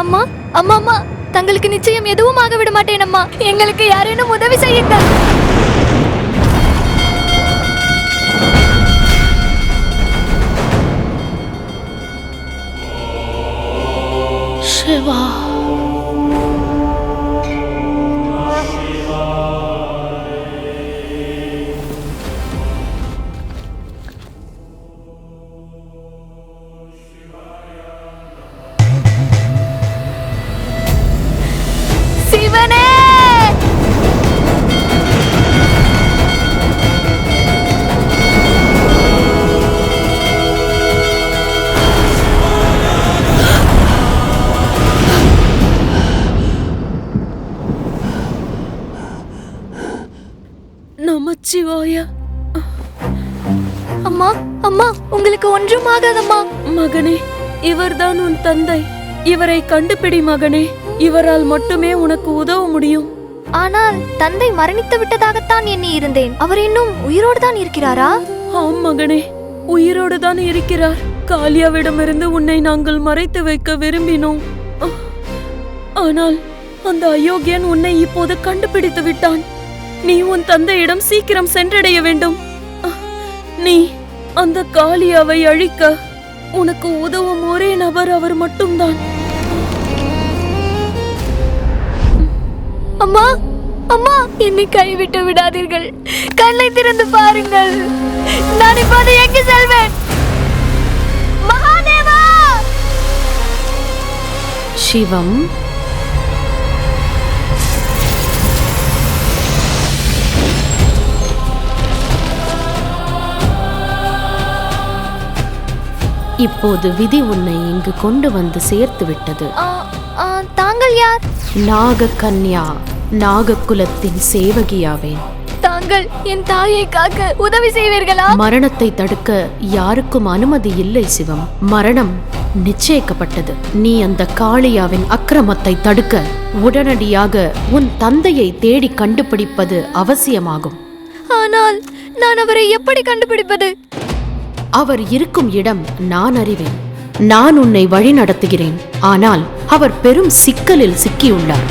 அம்மா அம்மா அம்மா, தங்களுக்கு நிச்சயம் எதுவும் ஆக விட மாட்டேன் அம்மா. எங்களுக்கு யாரேனும் உதவி செய்யுங்கள். சிவா, சிவனே! நமச்சிவாய. அம்மா அம்மா, உங்களுக்கு ஒன்றும் ஆகாதம்மா. மகனே, இவர்தான் உன் தந்தை. இவரை கண்டுபிடி மகனே. இவரால் மட்டுமே உனக்கு உதவ முடியும். ஆனால் தந்தை மரணித்து விட்டதாகத்தான் எண்ணி இருந்தேன். அவர் இன்னும் உயிரோடு தான் இருக்கிறாரா? ஆம் மகனே, உயிரோடு தான் இருக்கிறார். காளியாவிடமிருந்து உன்னை நாங்கள் மறைத்து வைக்க விரும்பினோம். ஆனால் அந்த அயோக்கியன் உன்னை இப்போது கண்டுபிடித்து விட்டான். நீ உன் தந்தையிடம் சீக்கிரம் சென்றடைய வேண்டும். நீ அந்த காளியாவை அழிக்க உனக்கு உதவும் ஒரே நபர் அவர் மட்டும்தான். அம்மா அம்மா, என்னை கைவிட்டு விடாதீர்கள். கண்ணை திறந்து பாருங்கள். நான் இப்போது எங்கு செல்வேன்? மகாதேவா! சிவம், இப்போது விதி உன்னை இங்கு கொண்டு வந்து சேர்த்து விட்டது. தாங்கள் யார்? நாகக்கன்யா, நாகக்குலத்தின் சேவகியாவேன். தாங்கள் என் தாயை காக்க உதவி செய்வீர்களா? மரணத்தை தடுக்க யாருக்கும் அனுமதி இல்லை சிவம். மரணம் நிச்சயிக்கப்பட்டது. நீ அந்த காளியாவின் அக்கிரமத்தை தடுக்க உடனடியாக உன் தந்தையை தேடி கண்டுபிடிப்பது அவசியமாகும். ஆனால் நான் அவரை எப்படி கண்டுபிடிப்பது? அவர் இருக்கும் இடம் நான் அறிவேன். நான் உன்னை வழி நடத்துகிறேன். ஆனால் அவர் பெரும் சிக்கலில் சிக்கியுள்ளார்.